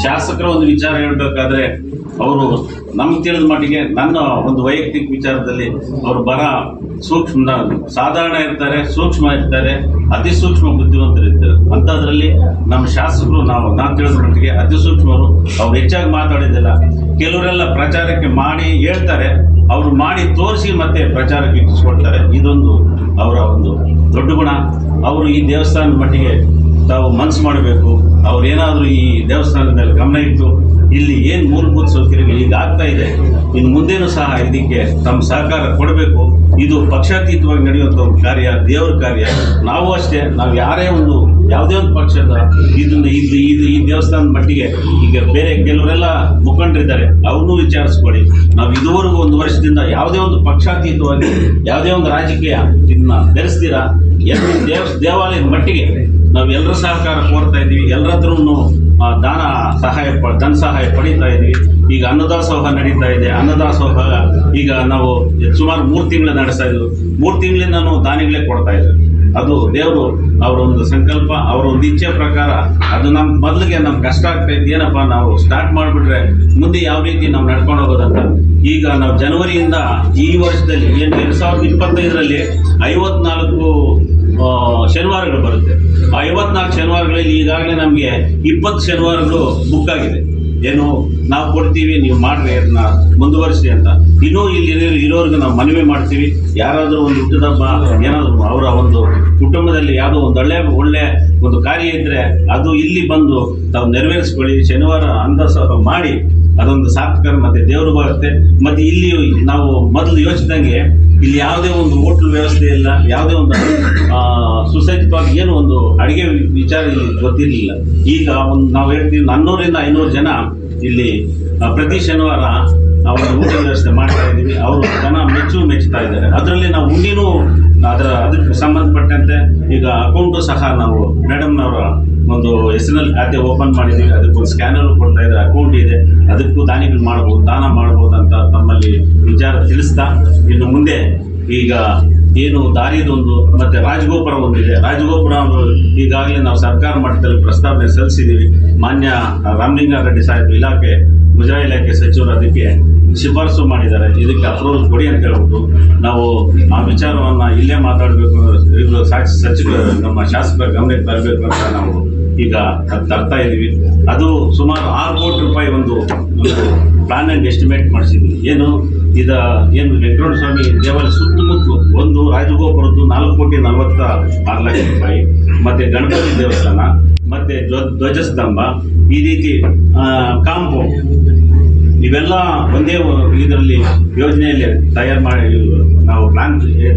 ಶಾಸಕರ ಒಂದು ವಿಚಾರ ಹೇಳ್ಬೇಕಾದ್ರೆ ಅವರು ನಮ್ಗೆ ತಿಳಿದ ಮಟ್ಟಿಗೆ ನನ್ನ ಒಂದು ವೈಯಕ್ತಿಕ ವಿಚಾರದಲ್ಲಿ ಅವರು ಬಹಳ ಸೂಕ್ಷ್ಮ ಸಾಧಾರಣ ಇರ್ತಾರೆ, ಸೂಕ್ಷ್ಮ ಇರ್ತಾರೆ, ಅತಿ ಸೂಕ್ಷ್ಮ ಬುದ್ಧಿವಂತರಿರ್ತಾರೆ. ಅಂಥದ್ರಲ್ಲಿ ನಮ್ಮ ಶಾಸಕರು ನಾನು ತಿಳಿದ ಮಟ್ಟಿಗೆ ಅತಿ ಸೂಕ್ಷ್ಮರು. ಅವ್ರು ಹೆಚ್ಚಾಗಿ ಮಾತಾಡಿದ್ದಿಲ್ಲ. ಕೆಲವರೆಲ್ಲ ಪ್ರಚಾರಕ್ಕೆ ಮಾಡಿ ಹೇಳ್ತಾರೆ, ಅವರು ಮಾಡಿ ತೋರಿಸಿ ಮತ್ತೆ ಪ್ರಚಾರಕ್ಕೆ ಇಟ್ಟಿಸ್ಕೊಳ್ತಾರೆ. ಇದೊಂದು ಅವರ ಒಂದು ದೊಡ್ಡ ಗುಣ. ಅವರು ಈ ದೇವಸ್ಥಾನದ ಮಟ್ಟಿಗೆ ತಾವು ಮನಸ್ಸು ಮಾಡಬೇಕು. ಅವ್ರೇನಾದರೂ ಈ ದೇವಸ್ಥಾನದ ಮೇಲೆ ಗಮನ ಇಟ್ಟು ಇಲ್ಲಿ ಏನು ಮೂಲಭೂತ ಸೌಕರ್ಯಗಳು ಈಗ ಆಗ್ತಾ ಇದೆ, ಇನ್ನು ಮುಂದೇನೂ ಸಹ ಇದಕ್ಕೆ ತಮ್ಮ ಸಹಕಾರ ಕೊಡಬೇಕು. ಇದು ಪಕ್ಷಾತೀತವಾಗಿ ನಡೆಯುವಂಥ ಒಂದು ಕಾರ್ಯ, ದೇವರ ಕಾರ್ಯ. ನಾವು ಅಷ್ಟೇ, ನಾವು ಯಾವುದೇ ಒಂದು ಪಕ್ಷದ ಇದನ್ನು ಈ ದೇವಸ್ಥಾನದ ಮಟ್ಟಿಗೆ ಈಗ ಬೇರೆ ಕೆಲವರೆಲ್ಲ ಮುಖಂಡರಿದ್ದಾರೆ, ಅವ್ರನ್ನೂ ವಿಚಾರಿಸ್ಕೊಳ್ಳಿ. ನಾವು ಇದುವರೆಗೂ 1 ವರ್ಷದಿಂದ ಯಾವುದೇ ಒಂದು ಪಕ್ಷಾತೀತವಾಗಿ ಯಾವುದೇ ಒಂದು ರಾಜಕೀಯ ಇದನ್ನ ಬೆರೆಸ್ತೀರಾ ದೇವಾಲಯದ ಮಟ್ಟಿಗೆ ನಾವು ಎಲ್ಲರ ಸಹಕಾರ ಕೋರ್ತಾ ಇದ್ದೀವಿ. ಎಲ್ಲರ ಹತ್ರನೂ ಧನ ಸಹಾಯ ಪಡೀತಾ ಇದ್ದೀವಿ. ಈಗ ಅನ್ನದಾಸೋಹ ನಡೀತಾ ಇದೆ. ಅನ್ನದಾಸೋಹ ಈಗ ನಾವು ಸುಮಾರು 3 ತಿಂಗಳು ನಡೆಸ್ತಾ ಇದ್ದೀವಿ. 3 ತಿಂಗಳಿಂದ ನಾವು ದಾನಿಗಳೇ ಕೊಡ್ತಾ ಇದ್ದೀವಿ. ಅದು ದೇವರು ಅವರ ಒಂದು ಸಂಕಲ್ಪ, ಅವರ ಒಂದು ಇಚ್ಛೆ ಪ್ರಕಾರ. ಅದು ಮೊದಲಿಗೆ ನಮ್ಗೆ ಕಷ್ಟ ಆಗ್ತಾ ಇತ್ತು. ಏನಪ್ಪ ನಾವು ಸ್ಟಾರ್ಟ್ ಮಾಡಿಬಿಟ್ರೆ ಮುಂದೆ ಯಾವ ರೀತಿ ನಾವು ನಡ್ಕೊಂಡು ಹೋಗೋದಂತ. ಈಗ ನಾವು ಜನವರಿಯಿಂದ ಈ ವರ್ಷದಲ್ಲಿ 2025ರಲ್ಲಿ 54 ಶನಿವಾರಗಳು ಬರುತ್ತೆ. ಆ 54 ಶನಿವಾರಗಳಲ್ಲಿ ಈಗಾಗಲೇ ನಮಗೆ 20 ಶನಿವಾರಗಳು ಬುಕ್ ಆಗಿದೆ. ಏನು ನಾವು ಕೊಡ್ತೀವಿ, ನೀವು ಮಾಡ್ರಿ, ಅದನ್ನ ಮುಂದುವರಿಸಿ ಅಂತ. ಇನ್ನೂ ಇಲ್ಲಿ ಇರೋರಿಗೆ ನಾವು ಮನವಿ ಮಾಡ್ತೀವಿ. ಯಾರಾದರೂ ಒಂದು ಹುಟ್ಟಿದಬ್ಬ ಏನಾದರೂ ಅವರ ಒಂದು ಕುಟುಂಬದಲ್ಲಿ ಯಾವುದೋ ಒಂದು ಒಳ್ಳೆ ಒಂದು ಕಾರ್ಯ ಇದ್ದರೆ ಅದು ಇಲ್ಲಿ ಬಂದು ತಾವು ನೆರವೇರಿಸ್ಕೊಳ್ಳಿ. ಶನಿವಾರ ಅನ್ನದಾಸೋಹ ಮಾಡಿ ಅದೊಂದು ಸಾರ್ಥಕ ಮತ್ತೆ ದೇವರು ಬರುತ್ತೆ. ಮತ್ತು ಇಲ್ಲಿ ನಾವು ಮೊದಲು ಯೋಚಿಸಿದಂಗೆ ಇಲ್ಲಿ ಯಾವುದೇ ಒಂದು ಹೋಟ್ಲ್ ವ್ಯವಸ್ಥೆ ಇಲ್ಲ, ಯಾವುದೇ ಒಂದು ಸುಸಜ್ಜಿತವಾಗಿ ಏನು ಒಂದು ಅಡುಗೆ ವಿಚಾರ ಇಲ್ಲಿ ಗೊತ್ತಿರಲಿಲ್ಲ. ಈಗ ನಾವು ಹೇಳ್ತೀವಿ 400 ರಿಂದ 500 ಜನ ಇಲ್ಲಿ ಪ್ರತಿ ಶನಿವಾರ ಒಂದು ಊಟ ವ್ಯವಸ್ಥೆ ಮಾಡ್ತಾ ಇದ್ದೀವಿ. ಅವರು ಜನ ಮೆಚ್ಚುತ್ತಾ ಇದ್ದಾರೆ. ಅದರಲ್ಲಿ ನಾವು ಉಂಡಿನೂ ಅದಕ್ಕೆ ಸಂಬಂಧಪಟ್ಟಂತೆ ಈಗ ಅಕೌಂಟು ಸಹ ನಾವು ಮೇಡಮ್ನವರ ಒಂದು ಹೆಸರಿನಲ್ಲಿ ಖಾತೆ ಓಪನ್ ಮಾಡಿದ್ದೀವಿ. ಅದಕ್ಕೊಂದು ಸ್ಕ್ಯಾನರ್ ಕೊಡ್ತಾ ಇದ್ದಾರೆ, ಅಕೌಂಟ್ ಇದೆ, ಅದಕ್ಕೂ ದಾನಿಗಳು ಮಾಡ್ಬೋದು, ದಾನ ಮಾಡ್ಬೋದು ಅಂತ ತಮ್ಮಲ್ಲಿ ವಿಚಾರ ತಿಳಿಸ್ತಾ, ಇನ್ನು ಮುಂದೆ ಈಗ ಏನು ದಾರಿದೊಂದು ಮತ್ತೆ ರಾಜಗೋಪುರ ಒಂದಿದೆ. ರಾಜಗೋಪುರ ಈಗಾಗಲೇ ನಾವು ಸರ್ಕಾರ ಮಟ್ಟದಲ್ಲಿ ಪ್ರಸ್ತಾವನೆ ಸಲ್ಲಿಸಿದ್ದೀವಿ. ಮಾನ್ಯ ರಾಮಲಿಂಗಾರೆಡ್ಡಿ ಸಾಹೇಬ್ ಮುಜರಾಯಿ ಇಲಾಖೆ ಸಚಿವರು ಅದಕ್ಕೆ ಶಿಫಾರಸು ಮಾಡಿದ್ದಾರೆ. ಇದಕ್ಕೆ ಅಪ್ರೂವಲ್ ಕೊಡಿ ಅಂತ ಹೇಳ್ಬಿಟ್ಟು ನಾವು ಆ ವಿಚಾರವನ್ನು ಇಲ್ಲೇ ಮಾತಾಡಬೇಕು, ಇವರು ಸಚಿವರು ನಮ್ಮ ಶಾಸಕರ ಗಮನಕ್ಕೆ ತರಬೇಕು ಅಂತ ನಾವು ಈಗ ತರ್ತಾ ಇದ್ದೀವಿ. ಅದು ಸುಮಾರು 6 ಕೋಟಿ ರೂಪಾಯಿ ಒಂದು ಪ್ಲಾನ್ ಆ್ಯಂಡ್ ಎಸ್ಟಿಮೇಟ್ ಮಾಡಿಸಿದ್ವಿ. ಏನು ವೆಂಕಟರಮಣ ಸ್ವಾಮಿ ದೇವಾಲಯ ಸುತ್ತಮುತ್ತಲು ಒಂದು ರಾಜಗೋಪುರದ್ದು 4,46 ಲಕ್ಷ ರೂಪಾಯಿ, ಮತ್ತೆ ಗಣಪತಿ ದೇವಸ್ಥಾನ, ಮತ್ತೆ ಧ್ವಜಸ್ತಂಭ, ಈ ರೀತಿ ಕಾಂಪೌಂಡ್, ಇವೆಲ್ಲ ಒಂದೇ ಇದರಲ್ಲಿ ಯೋಜನೆಯಲ್ಲಿ ತಯಾರು ಮಾಡಿ ನಾವು ಪ್ಲಾನ್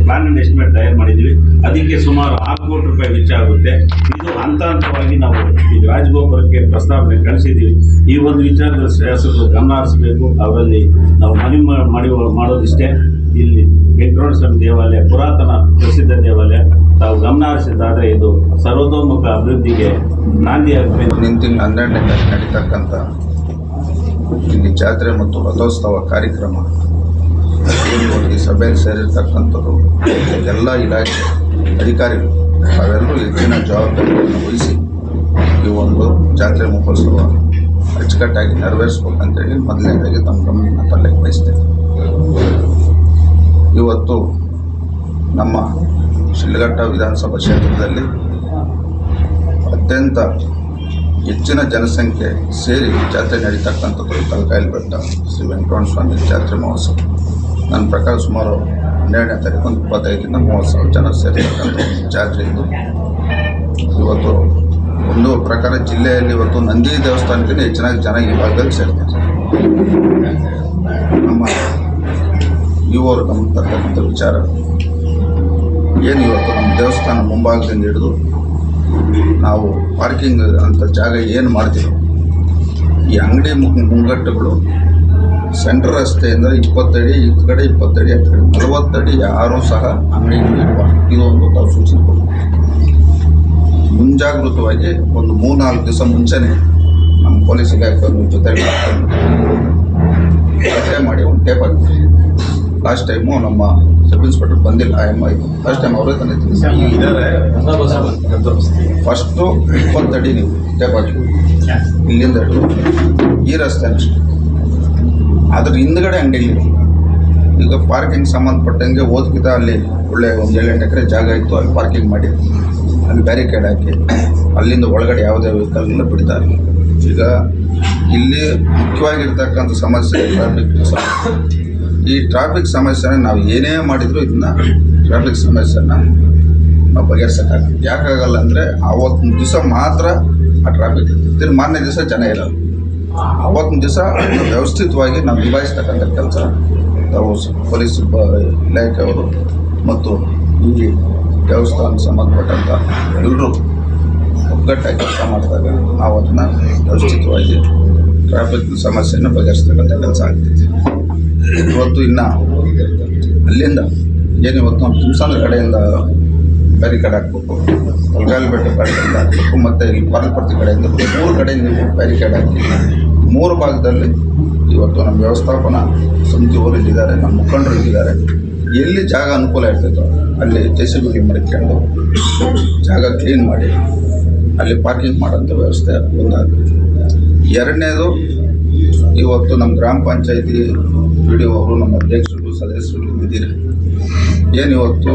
ಆ್ಯಂಡ್ ಎಸ್ಟಿಮೇಟ್ ತಯಾರು ಮಾಡಿದ್ದೀವಿ. ಅದಕ್ಕೆ ಸುಮಾರು 6 ಕೋಟಿ ರೂಪಾಯಿ ವೆಚ್ಚ ಆಗುತ್ತೆ. ಇದು ಹಂತವಾಗಿ ನಾವು ಈಗ ರಾಜಗೋಪುರಕ್ಕೆ ಪ್ರಸ್ತಾವನೆ ಕಳಿಸಿದ್ದೀವಿ. ಈ ಒಂದು ವಿಚಾರದ ಶಾಸಕರು ಗಮನ ಹರಿಸಬೇಕು. ಅವರಲ್ಲಿ ನಾವು ಮನವಿ ಮಾಡೋದಿಷ್ಟೇ. ಇಲ್ಲಿ ವೆಂಕಟರಮಣ ಸ್ವಾಮಿ ದೇವಾಲಯ ಪುರಾತನ ಪ್ರಸಿದ್ಧ ದೇವಾಲಯ. ತಾವು ಗಮನ ಹರಿಸಿದ್ದಾದರೆ ಇದು ಸರ್ವತೋಮುಖ ಅಭಿವೃದ್ಧಿಗೆ ನಾಂದಿ ಆಗಬೇಕು. 12ನೇ ತಾರೀಕು ನಡೀತಕ್ಕಂಥ ಇಲ್ಲಿ ಜಾತ್ರೆ ಮತ್ತು ರಥೋತ್ಸವ ಕಾರ್ಯಕ್ರಮ ಈ ಸಭೆಯಲ್ಲಿ ಸೇರಿರ್ತಕ್ಕಂಥದ್ದು ಎಲ್ಲ ಇಲಾಖೆ ಅಧಿಕಾರಿಗಳು ಅವೆಲ್ಲರೂ ಹೆಚ್ಚಿನ ಜವಾಬ್ದಾರಿಯನ್ನು ವಹಿಸಿ ಈ ಒಂದು ಜಾತ್ರೆ ಮಹೋತ್ಸವ ಅಚ್ಚುಕಟ್ಟಾಗಿ ನೆರವೇರಿಸ್ಬೇಕಂತೇಳಿ ಮೊದಲನೇದಾಗಿ ತಮ್ಮ ಗಮನ ತರಲಿಕ್ಕೆ ಬಯಸ್ತೇವೆ. ಇವತ್ತು ನಮ್ಮ ಶಿಡ್ಲಘಟ್ಟ ವಿಧಾನಸಭಾ ಕ್ಷೇತ್ರದಲ್ಲಿ ಅತ್ಯಂತ ಹೆಚ್ಚಿನ ಜನಸಂಖ್ಯೆ ಸೇರಿ ಜಾತ್ರೆ ನಡೀತಕ್ಕಂಥದ್ದು ತಲಕಾಯಲು ಬೆಟ್ಟ ಶ್ರೀ ವೆಂಕಟರಮಣ ಸ್ವಾಮಿ ಜಾತ್ರೆ ಮಹೋತ್ಸವ. ನನ್ನ ಪ್ರಕಾರ ಸುಮಾರು 12ನೇ ತಾರೀಕು 25ರಿಂದ 30,000 ಜನ ಸೇರಿರ್ತಕ್ಕಂಥ ಜಾತ್ರೆ ಇದು. ಇವತ್ತು ಒಂದು ಪ್ರಕಾರ ಜಿಲ್ಲೆಯಲ್ಲಿ ಇವತ್ತು ನಂದಿ ದೇವಸ್ಥಾನಕ್ಕಿಂತ ಹೆಚ್ಚಿನ ಜನ ಈ ಭಾಗದಲ್ಲಿ ಸೇರ್ತಾರೆ. ನಮ್ಮ ಯುವವರು ಗಮನಿಸ್ತಕ್ಕಂಥ ವಿಚಾರ ಏನು, ಇವತ್ತು ನಮ್ಮ ದೇವಸ್ಥಾನ ಮುಂಭಾಗದಿಂದ ಹಿಡಿದು ನಾವು ಪಾರ್ಕಿಂಗ್ ಅಂತ ಜಾಗ ಏನು ಮಾಡ್ತೀವಿ, ಈ ಅಂಗಡಿ ಮುಂಗಟ್ಟುಗಳು ಸೆಂಟ್ರ್ ರಸ್ತೆಯಿಂದ 20 ಅಡಿ ಈ ಕಡೆ 20 ಅಡಿ ಆ ಕಡೆ 40 ಅಡಿ ಯಾರೂ ಸಹ ಅಂಗಡಿ ಇಡಬಾರ್ದು. ಇದೊಂದು ತಾವು ಸೂಚನೆ ಕೊಡ್ತೀವಿ. ಮುಂಜಾಗೃತವಾಗಿ ಒಂದು 3-4 ದಿವಸ ಮುಂಚೆನೇ ನಮ್ಮ ಪೊಲೀಸ್ ಇಲಾಖೆಯವ್ರ ಜೊತೆಗೆ ಮಾಡಿ ಒಂದು ಟೇಪ್ ಹಾಕ್ತೀವಿ. ಲಾಸ್ಟ್ ಟೈಮು ನಮ್ಮ ಸಬ್ ಇನ್ಸ್ಪೆಕ್ಟರ್ ಬಂದಿಲ್ಲ, ಲಾಸ್ಟ್ ಟೈಮ್ ಅವರೇ ತಾನೇ ತಿಳಿಸಿ. ಫಸ್ಟು 20 ಅಡಿ ನೀವು ಟೇಪ್ ಹಾಕಿ ಇಲ್ಲಿಂದ ಹಿಡಿದು ಈ ರಸ್ತೆ ಅಷ್ಟೇ. ಅದ್ರ ಹಿಂದ್ಗಡೆ ಅಂಗಡಿಗಳು. ಈಗ ಪಾರ್ಕಿಂಗ್ ಸಂಬಂಧಪಟ್ಟಂಗೆ ಓದ್ಕಿತ ಅಲ್ಲಿ ಒಳ್ಳೆ ಒಂದು 7-8 ಎಕರೆ ಜಾಗ ಇತ್ತು, ಅಲ್ಲಿ ಪಾರ್ಕಿಂಗ್ ಮಾಡಿ ಅಲ್ಲಿ ಬ್ಯಾರಿಕೇಡ್ ಹಾಕಿ ಅಲ್ಲಿಂದ ಒಳಗಡೆ ಯಾವುದೇ ವೆಹಿಕಲ್ನ ಬಿಡ್ತಾರೆ. ಈಗ ಇಲ್ಲಿ ಮುಖ್ಯವಾಗಿರ್ತಕ್ಕಂಥ ಸಮಸ್ಯೆ ಟ್ರಾಫಿಕ್ ಸಮಸ್ಯೆ. ಈ ಟ್ರಾಫಿಕ್ ಸಮಸ್ಯೆನ ನಾವು ಏನೇ ಮಾಡಿದರೂ ಇದನ್ನ ಟ್ರಾಫಿಕ್ ಸಮಸ್ಯೆನ ನಾವು ಬಗೆಹರಿಸೋಕ್ಕಾಗಲ್ಲ. ಯಾಕಾಗಲ್ಲ ಅಂದರೆ ಆವತ್ತಿನ ದಿವಸ ಮಾತ್ರ ಆ ಟ್ರಾಫಿಕ್ ಇರ್ತೀವಿ, ಮಾರನೇ ದಿವಸ ಜನ ಇರೋದು. ಆವತ್ತಿನ ದಿವಸ ವ್ಯವಸ್ಥಿತವಾಗಿ ನಾವು ನಿಭಾಯಿಸ್ತಕ್ಕಂಥ ಕೆಲಸ ತಾವು ಪೊಲೀಸ್ ಇಲಾಖೆಯವರು ಮತ್ತು ಈ ದೇವಸ್ಥಾನಕ್ಕೆ ಸಂಬಂಧಪಟ್ಟಂಥ ಎಲ್ಲರೂ ಒಗ್ಗಟ್ಟಾಗಿ ಕೆಲಸ ಮಾಡಿದಾಗ ನಾವು ಅದನ್ನು ವ್ಯವಸ್ಥಿತವಾಗಿ ಟ್ರಾಫಿಕ್ ಸಮಸ್ಯೆಯನ್ನು ಬಗೆಹರಿಸ್ತಕ್ಕಂಥ ಕೆಲಸ ಆಗ್ತೈತಿ. ಇವತ್ತು ಇನ್ನು ಅಲ್ಲಿಂದ ಏನಿವತ್ತು ನಮ್ಮ ತುಮಸಂದ್ರ ಕಡೆಯಿಂದ ಬ್ಯಾರಿಕೇಡ್ ಹಾಕಬೇಕು, ಕಲ್ಗಾಲ್ ಬೆಟ್ಟ ಕಡೆಯಿಂದ ಹಾಕಬೇಕು, ಮತ್ತು ಇಲ್ಲಿ ಪಾರ್ಲ್ಪರ್ತಿ ಕಡೆಯಿಂದ 3 ಕಡೆಯಿಂದ ಬ್ಯಾರಿಕೇಡ್ ಹಾಕಿ 3 ಭಾಗದಲ್ಲಿ ಇವತ್ತು ನಮ್ಮ ವ್ಯವಸ್ಥಾಪನಾ ಸಮಿತಿಯವರು ಇಲ್ಲಿದ್ದಾರೆ, ನಮ್ಮ ಮುಖಂಡರು ಇಲ್ಲಿದ್ದಾರೆ. ಎಲ್ಲಿ ಜಾಗ ಅನುಕೂಲ ಇರ್ತೈತೋ ಅಲ್ಲಿ JCB ಮಡಿಕೊಂಡು ಜಾಗ ಕ್ಲೀನ್ ಮಾಡಿ ಅಲ್ಲಿ ಪಾರ್ಕಿಂಗ್ ಮಾಡೋಂಥ ವ್ಯವಸ್ಥೆ ಒಂದಾಗಬೇಕು. ಎರಡನೇದು, ಇವತ್ತು ನಮ್ಮ ಗ್ರಾಮ ಪಂಚಾಯತಿ PDO ಅವರು, ನಮ್ಮ ಅಧ್ಯಕ್ಷರು, ಸದಸ್ಯರು ಇದ್ದೀರಿ. ಏನಿವತ್ತು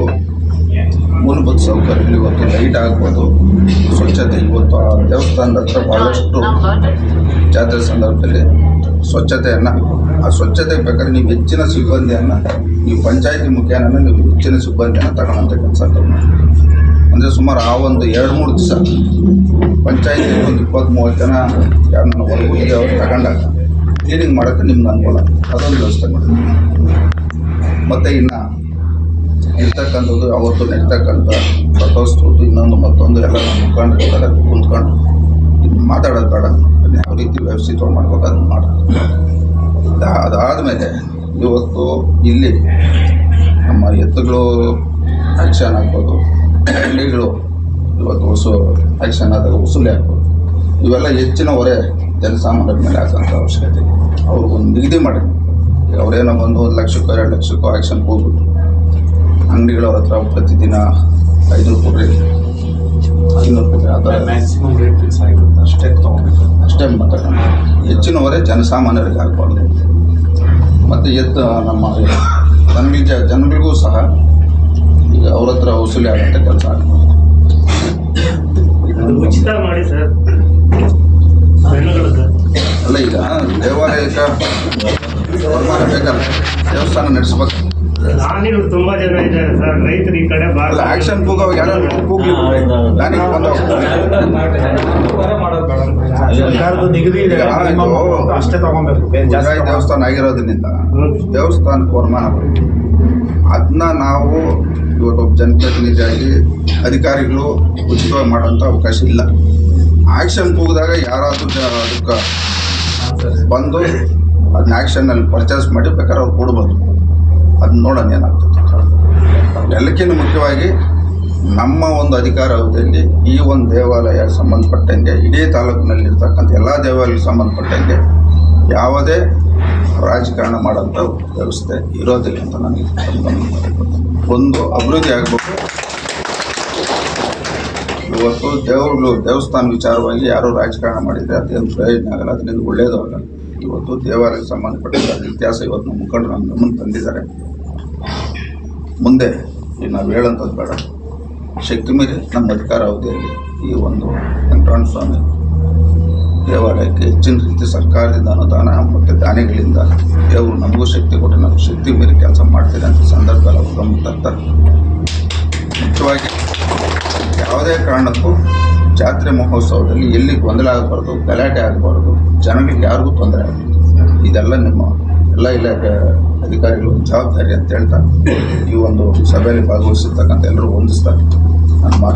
ಮೂಲಭೂತ ಸೌಕರ್ಯಗಳು ಇವತ್ತು ಲೈಟ್ ಆಗ್ಬೋದು, ಸ್ವಚ್ಛತೆ. ಇವತ್ತು ಆ ದೇವಸ್ಥಾನದ ಹತ್ರ ಭಾಳಷ್ಟು ಜಾತ್ರೆ ಸಂದರ್ಭದಲ್ಲಿ ಸ್ವಚ್ಛತೆಯನ್ನು, ಆ ಸ್ವಚ್ಛತೆಗೆ ಬೇಕಾದ್ರೆ ನೀವು ಹೆಚ್ಚಿನ ಸಿಬ್ಬಂದಿಯನ್ನು, ನೀವು ಪಂಚಾಯತಿ ಮುಖೇನ ನೀವು ಹೆಚ್ಚಿನ ಸಿಬ್ಬಂದಿಯನ್ನು ತಗೊಳ್ಳೋಂಥ ಕೆಲಸ ಅಂದರೆ ಸುಮಾರು ಆ ಒಂದು 2-3 ದಿವಸ ಪಂಚಾಯತಿ ಒಂದು 20-30 ಜನ ಯಾರನ್ನ ಹೊರಗೆ ಅವ್ರು ತಗೊಂಡಾಗ ಕ್ಲೀನಿಂಗ್ ಮಾಡೋಕ್ಕೆ ನಿಮ್ಗೆ ಅನುಕೂಲ, ಅದೊಂದು ವ್ಯವಸ್ಥೆ ಮಾಡಿ. ಮತ್ತು ಇನ್ನು ಇರ್ತಕ್ಕಂಥದ್ದು ಅವತ್ತು ನಡೀತಕ್ಕಂಥ ರಥೋತ್ಸವ ಇನ್ನೊಂದು ಮತ್ತೊಂದು ಎಲ್ಲ ಮುಖಂಡರು ಕುಂತ್ಕೊಂಡು ಮಾತಾಡೋದು ಬೇಡ, ಯಾವ ರೀತಿ ವ್ಯವಸ್ಥಿತವಾಗಿ ಮಾಡ್ಬೇಕು ಅದನ್ನು ಮಾಡೋದು. ಅದಾದಮೇಲೆ ಇವತ್ತು ಇಲ್ಲಿ ನಮ್ಮ ಎತ್ತುಗಳು ಆ್ಯಕ್ಷನ್ ಆಗ್ಬೋದು, ಹಳ್ಳಿಗಳು ಇವತ್ತು ಆ್ಯಕ್ಷನ್ ಆದಾಗ ವಸೂಲಿ ಆಗ್ಬೋದು. ಇವೆಲ್ಲ ಹೆಚ್ಚಿನ ಹೊರೆ ಜನಸಾಮಾನ್ಯರ ಮೇಲೆ ಹಾಕೋಂಥ ಅವಶ್ಯಕತೆ. ಅವ್ರಿಗೊಂದು ನಿಗದಿ ಮಾಡಿ, ಅವರೇನೋ ಬಂದು 1 ಲಕ್ಷಕ್ಕೋ 2 ಲಕ್ಷಕ್ಕೋ ಆ್ಯಕ್ಷನ್ಗೆ ಹೋಗ್ಬಿಟ್ಟು ಅಂಗಡಿಗಳವ್ರ ಹತ್ರ ಪ್ರತಿದಿನ 500 ಕೊಡ್ರಿ 500 ಕೊಡ್ರಿ ಆ ಥರ ಮ್ಯಾಕ್ಸಿಮಮ್ ರೇಟ್ ಫಿಕ್ಸ್ ಆಗಿರುತ್ತೆ, ಅಷ್ಟೇ ತೊಗೊಬೇಕು, ಅಷ್ಟೇ ಮಾತಾಡೋಣ. ಹೆಚ್ಚಿನ ಹೊರೆ ಜನಸಾಮಾನ್ಯರಿಗೆ ಆಗಬಾರ್ದು. ಮತ್ತು ನಮ್ಮ ಜನಗಳಿಗೂ ಸಹ ಈಗ ಅವ್ರ ಹತ್ರ ವಸೂಲಿ ಆಗೋಂಥ ಕೆಲಸ ಆಗ್ಬೋದು. ಉಚಿತ ಮಾಡಿ ಸರ್. ಅಲ್ಲ, ಈಗ ದೇವಾಲಯಕ್ಕೆ ವರಮಾನ ಬೇಕಲ್ಲ, ದೇವಸ್ಥಾನ ನಡೆಸ್ಬೇಕು. ನಾನಿರು ತುಂಬಾ ಜನ ಇದ್ದಾರೆ ಸರ್, ರೈತರು ಈ ಕಡೆ ಅಲ್ಲ, ಬಾಳ ಆ್ಯಕ್ಷನ್ ಕೂಗೋ ಯಾರು ಕೂಗಿ ಪ್ಲಾನಿಂಗ್ ಬಂದು ಸರ್ಕಾರದ ನಿಗದಿ ಇದೆ, ಅಷ್ಟೇ ತಗೊಬೇಕು. ಜಾಸ್ತಿ ದೇವಸ್ಥಾನ ಆಗಿರೋದ್ರಿಂದ ದೇವಸ್ಥಾನಕ್ಕೆ ವರಮಾನ ಬರುತ್ತೆ. ಅದನ್ನ ನಾವು ಇವತ್ತು ಜನಪ್ರತಿನಿಧಿಯಾಗಿ ಅಧಿಕಾರಿಗಳು ಉಚಿತವಾಗಿ ಮಾಡೋಂಥ ಅವಕಾಶ ಇಲ್ಲ. ಆ್ಯಕ್ಷನ್ ಕೂಗಿದಾಗ ಯಾರಾದರೂ ಅದಕ್ಕೆ ಬಂದು ಅದನ್ನ ಆ್ಯಕ್ಷನ್ನಲ್ಲಿ ಪರ್ಚೇಸ್ ಮಾಡಿ ಬೇಕಾದ್ರೆ ಅವ್ರು ಕೊಡ್ಬೋದು. ಅದನ್ನ ನೋಡೋಣ ಏನಾಗ್ತದೆ. ಎಲ್ಲಕ್ಕಿಂತ ಮುಖ್ಯವಾಗಿ ನಮ್ಮ ಒಂದು ಅಧಿಕಾರ ಅವಧಿಯಲ್ಲಿ ಈ ಒಂದು ದೇವಾಲಯ ಸಂಬಂಧಪಟ್ಟಂಗೆ ಇಡೀ ತಾಲೂಕಿನಲ್ಲಿರ್ತಕ್ಕಂಥ ಎಲ್ಲ ದೇವಾಲಯಕ್ಕೆ ಸಂಬಂಧಪಟ್ಟಂಗೆ ಯಾವುದೇ ರಾಜಕಾರಣ ಮಾಡೋಂಥ ವ್ಯವಸ್ಥೆ ಇರೋದಿಲ್ಲ ಅಂತ ನನಗೆ ಒಂದು ಅಭಿವೃದ್ಧಿ ಆಗಬೇಕು. ಇವತ್ತು ದೇವಸ್ಥಾನ ವಿಚಾರವಾಗಿ ಯಾರೋ ರಾಜಕಾರಣ ಮಾಡಿದರೆ ಅದೇನು ಪ್ರಯೋಜನ ಆಗಲ್ಲ, ಅದರಿಂದ ಒಳ್ಳೆಯದು ಆಗಲ್ಲ. ಇವತ್ತು ದೇವಾಲಯಕ್ಕೆ ಸಂಬಂಧಪಟ್ಟ ಇತಿಹಾಸ ಇವತ್ತು ನಮ್ಮ ಮುಖಂಡರು ನಮ್ಮ ಗಮನಕ್ಕೆ ತಂದಿದ್ದಾರೆ. ಮುಂದೆ ಈಗ ನಾವು ಹೇಳೋಂಥದ್ದು ಬೇಡ, ಶಕ್ತಿ ಮೀರಿ ನಮ್ಮ ಅಧಿಕಾರ ಅವಧಿಯಲ್ಲಿ ಈ ಒಂದು ವೆಂಕಟರಮಣ ಸ್ವಾಮಿ ದೇವಾಲಯಕ್ಕೆ ಹೆಚ್ಚಿನ ರೀತಿ ಸರ್ಕಾರದಿಂದ ಅನುದಾನ ಮತ್ತು ದಾನಿಗಳಿಂದ ದೇವರು ನಮಗೂ ಶಕ್ತಿ ಕೊಟ್ಟು ನಾವು ಶಕ್ತಿ ಮೀರಿ ಕೆಲಸ ಮಾಡ್ತೀವಿ ಅಂತ ಸಂದರ್ಭದಲ್ಲಿ ಅವರು ಗಮನ ತರ್ತಾರೆ. ಮುಖ್ಯವಾಗಿ ಯಾವುದೇ ಕಾರಣಕ್ಕೂ ಜಾತ್ರೆ ಮಹೋತ್ಸವದಲ್ಲಿ ಎಲ್ಲಿ ಗೊಂದಲ ಆಗಬಾರ್ದು, ಗಲಾಟೆ ಆಗಬಾರ್ದು, ಜನಗಳಿಗೆ ಯಾರಿಗೂ ತೊಂದರೆ ಆಗಬಾರ್ದು. ಇದೆಲ್ಲ ನಿಮ್ಮ ಎಲ್ಲ ಇಲಾಖೆ ಅಧಿಕಾರಿಗಳು ಜವಾಬ್ದಾರಿ ಅಂತ ಹೇಳ್ತಾ ಈ ಒಂದು ಸಭೆಯಲ್ಲಿ ಭಾಗವಹಿಸಿರ್ತಕ್ಕಂಥ ಎಲ್ಲರೂ ಹೊಂದಿಸ್ತಾರೆ. ನನ್ನ ಮಾತು